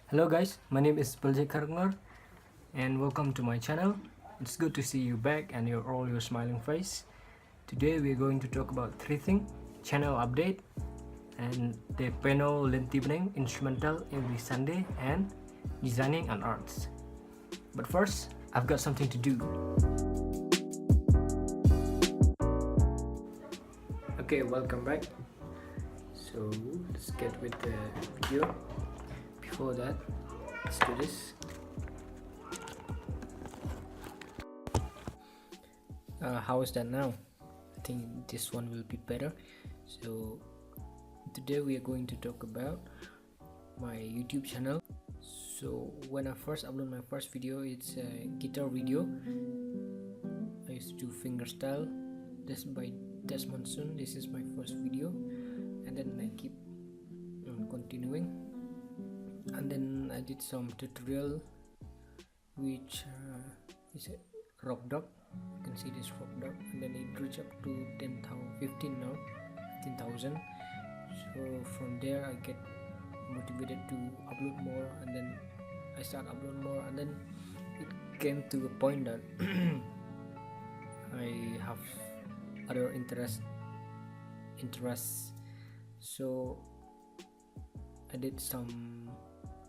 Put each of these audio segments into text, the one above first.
Hello guys, my name is Baljay Karngar and welcome to my channel. It's good to see you back and your smiling face. Today we're going to talk about three things: channel update and the piano Lentibening instrumental every Sunday and designing and arts. But first, I've got something to do. Okay, welcome back. So let's get with the video. Before that, let's do this. How is that now? I think this one will be better. So today we are going to talk about my YouTube channel. So when I first upload my first video, it's a guitar video. I used to do fingerstyle. This by Desmond Sun. This is my first video, and then I keep continuing, and then I did some tutorial, which is a rock dog. You can see this rock dog, and then it reached up to 15 now, 15,000. So from there I get motivated to upload more, and then I start upload more, and then it came to a point that I have other interests. So I did some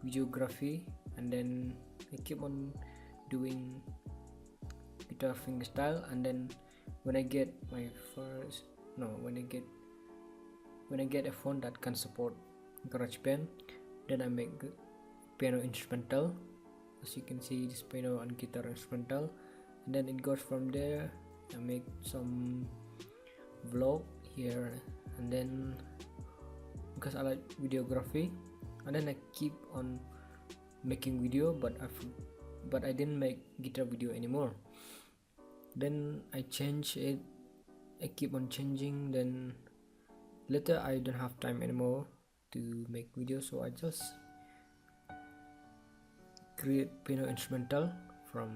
videography, and then I keep on doing guitar fingerstyle, and then when I get my first when I get a phone that can support GarageBand, then I make piano instrumental. As you can see, this piano and guitar instrumental, and then it goes from there. I make some vlog here, and then because I like videography, and then I keep on making video, but I didn't make guitar video anymore. Then I change it, I keep on changing. Then later I don't have time anymore to make videos, so I just create piano instrumental from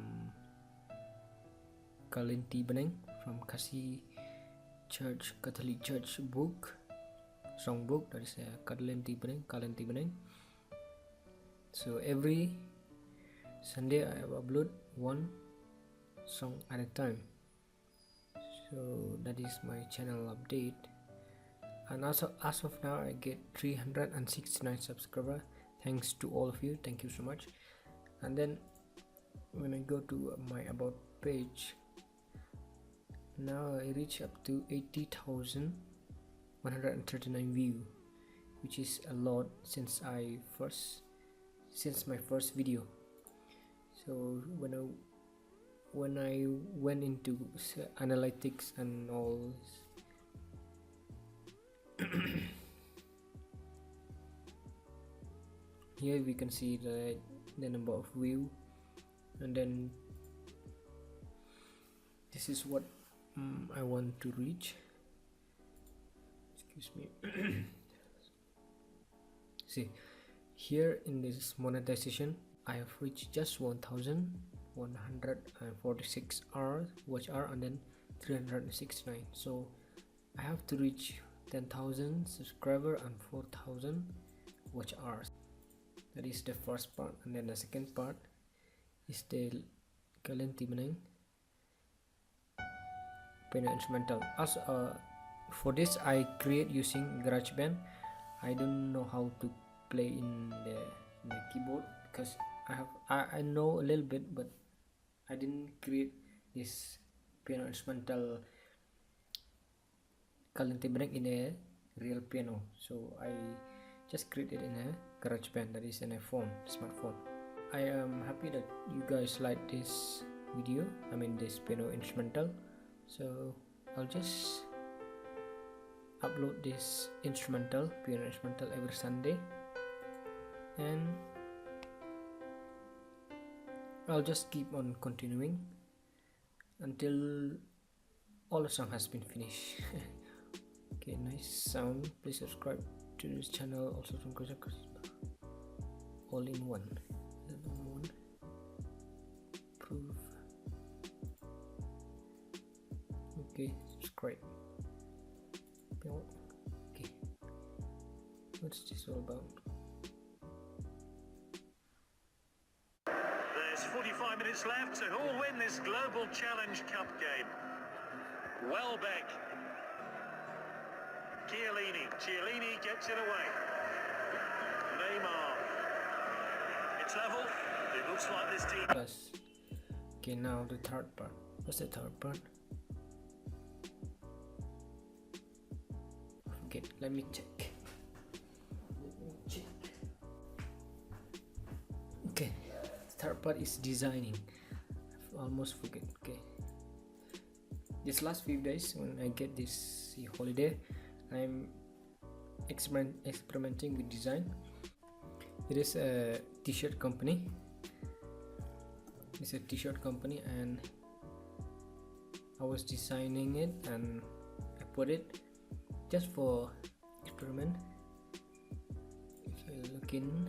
Kalentibening, from Kasih Church, Catholic Church book, songbook. That is a Kalentibening. So every Sunday I upload one song at a time. So that is my channel update, and also as of now I get 369 subscribers. Thanks to all of you, thank you so much. And then when I go to my about page, now I reach up to 80,139 views, which is a lot since my first video. So when I went into analytics and all here we can see the number of views, and then this is what I want to reach. Excuse me. See here in this monetization, I have reached just 1,146 hours watch hour, and then 369. So I have to reach 10,000 subscriber and 4,000 watch hours. That is the first part, and then the second part is the Kalentibening piano instrumental. Also for this I create using GarageBand. I don't know how to play in the keyboard, because I know a little bit, but I didn't create this piano instrumental Kalentibening in a real piano, so I just created in a GarageBand, that is in a smartphone. I am happy that you guys like this video, this piano instrumental. So I'll just upload this piano instrumental every Sunday, and I'll just keep on continuing until all the song has been finished. Okay, nice sound. Please subscribe to this channel. Also from all in one proof. Okay, subscribe. Okay, what's this all about? Last 45 minutes left, so who'll win this Global Challenge Cup game? Welbeck. Chiellini gets it away. Neymar. It's level. It looks like this team. Plus. Okay, now the third part. What's the third part? Okay, let me check. Okay, third part is designing. I've almost forget. Okay, this last few days when I get this holiday, I'm experimenting with design. It is a t-shirt company. It's a t-shirt company, and I was designing it and I put it just for experiment. If I look in,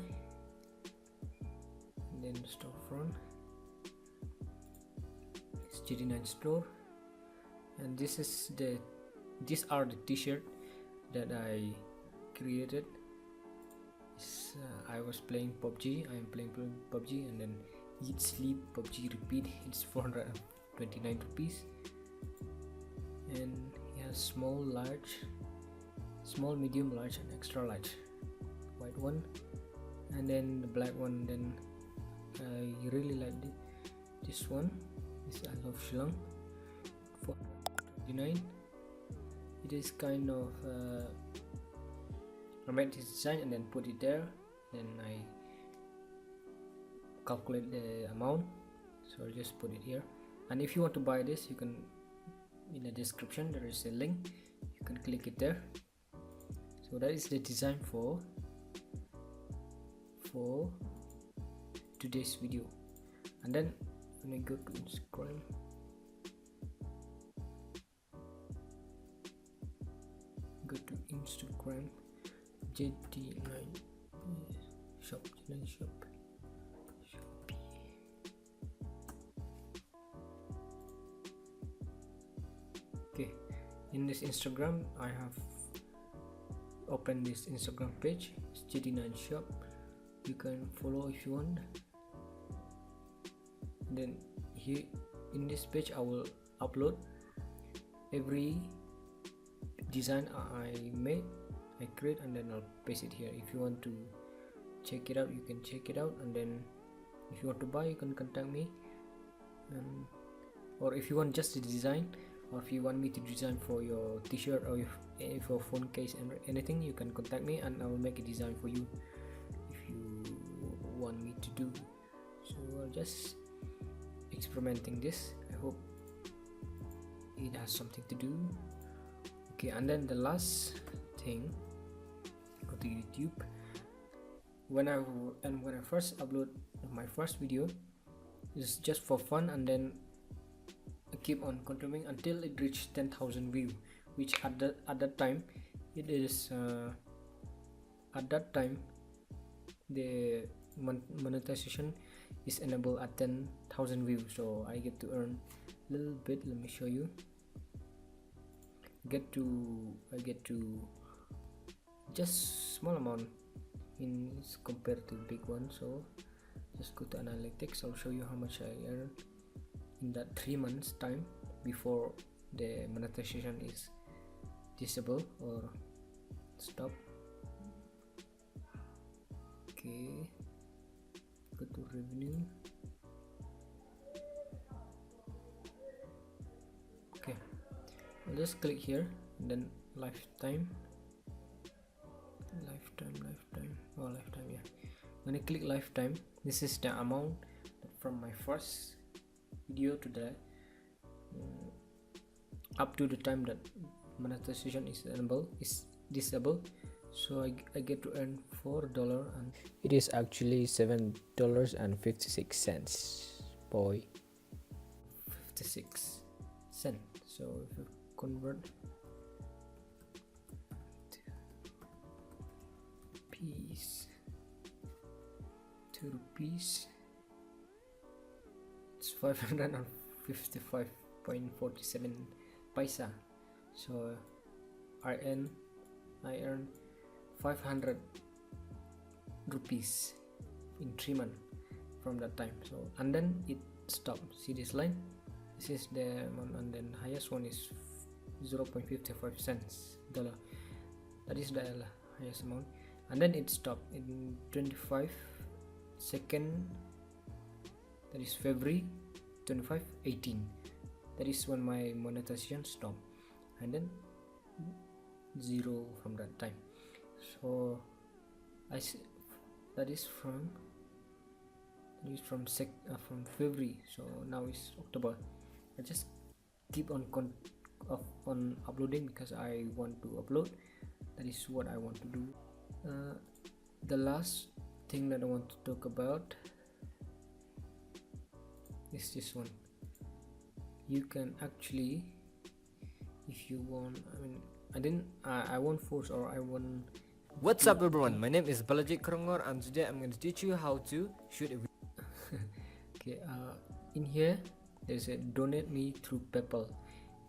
and then storefront, it's GD9 store, and these are the t-shirt that I created. I was playing PUBG. I am playing PUBG, and then eat, sleep, PUBG, repeat. It's 429 rupees, and he has small, medium, large, and extra large. White one, and then the black one. Then I really like this one. This I love Shillong. 429. It is kind of I made this design and then put it there. Then I calculate the amount, so I'll just put it here. And if you want to buy this, you can, in the description there is a link, you can click it there. So that is the design for today's video. And then when I go to Instagram, JD9 shop, JD9 shop. Okay, in this Instagram I have opened this Instagram page. It's JD9 shop. You can follow if you want. And then here in this page I will upload every design I made, I create, and then I'll paste it here. If you want to check it out, you can check it out, and then if you want to buy, you can contact me. Or if you want just the design, or if you want me to design for your t-shirt or for phone case and anything, you can contact me and I will make a design for you if you want me to do. So I'll just experimenting this. I hope it has something to do. Okay, and then the last thing, go to YouTube. When I first upload my first video, it's just for fun, and then I keep on continuing until it reached 10,000 views, which at that time it is at that time the monetization is enabled at 10,000 views, so I get to earn a little bit. Let me show you. I get to just small amount in compared to big one. So just go to analytics. I'll show you how much I earned in that 3 months time before the monetization is disabled or stop. Okay, go to revenue. Okay, I'll just click here and then lifetime, yeah. When I click lifetime, this is the amount from my first video to the up to the time that monetization is disabled. So I get to earn $4, and it is actually $7.56 boy, 56 cents. So if you convert to rupees, it's 555.47 paisa. So I earn 500 rupees in 3 months. from that time. So and then it stopped. See this line, this is the amount, and then highest one is 0.55 cents dollar. That is the highest amount, and then it stopped in 25 second, that is February 2518. That is when my monetization stopped, and then zero from that time. So I see that is from February. So now is October. I just keep on uploading because I want to upload. That is what I want to do. The last thing that I want to talk about is this one. You can actually, if you want, I won't force, or I won't. What's up everyone, my name is Balajit Krongor, and today I'm going to teach you how to shoot a video. Okay, in here there's a donate me through PayPal.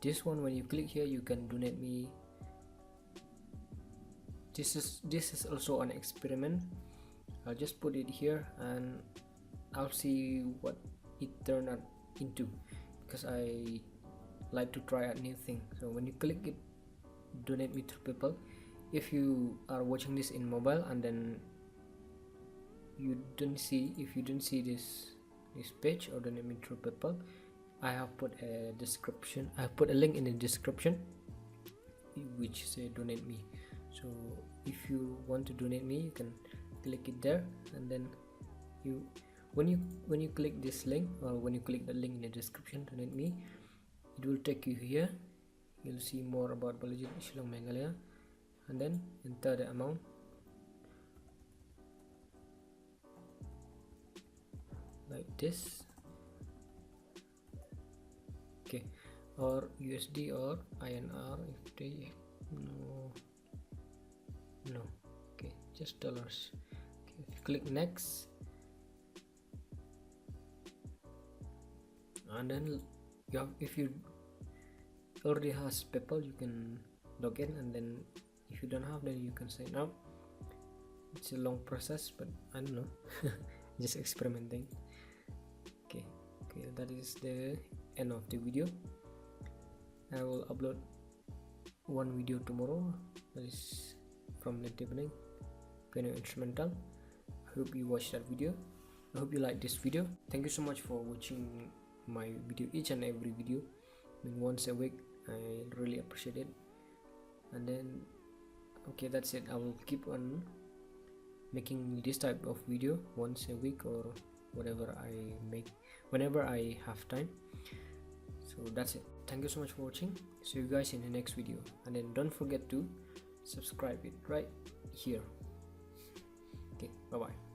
This one, when you click here, you can donate me. This is also an experiment. I'll just put it here and I'll see what it turned out into, because I like to try out new thing. So when you click it, donate me through PayPal, if you are watching this in mobile and then you don't see this page or donate me through PayPal, I have put a description. I have put a link in the description which say donate me. So if you want to donate me, you can click it there, and then when you click this link, or when you click the link in the description, donate me, it will take you here. You'll see more about Balajit Shillong Meghalaya, and then enter the amount. Like this. Okay, or USD or INR if they no, okay, just dollars. Okay, if you click next, and then if you already has PayPal, you can log in, and then if you don't have, then you can sign up. It's a long process, but I don't know. Just experimenting. Okay, that is the end of the video. I will upload one video tomorrow, that is from Led Zeppelin piano instrumental. I hope you watch that video. I hope you like this video. Thank you so much for watching my video, each and every video. Once a week, I really appreciate it. And then okay, that's it. I will keep on making this type of video once a week, or whatever I make, whenever I have time. So that's it. Thank you so much for watching. See you guys in the next video, and then don't forget to subscribe it right here. Okay, bye bye.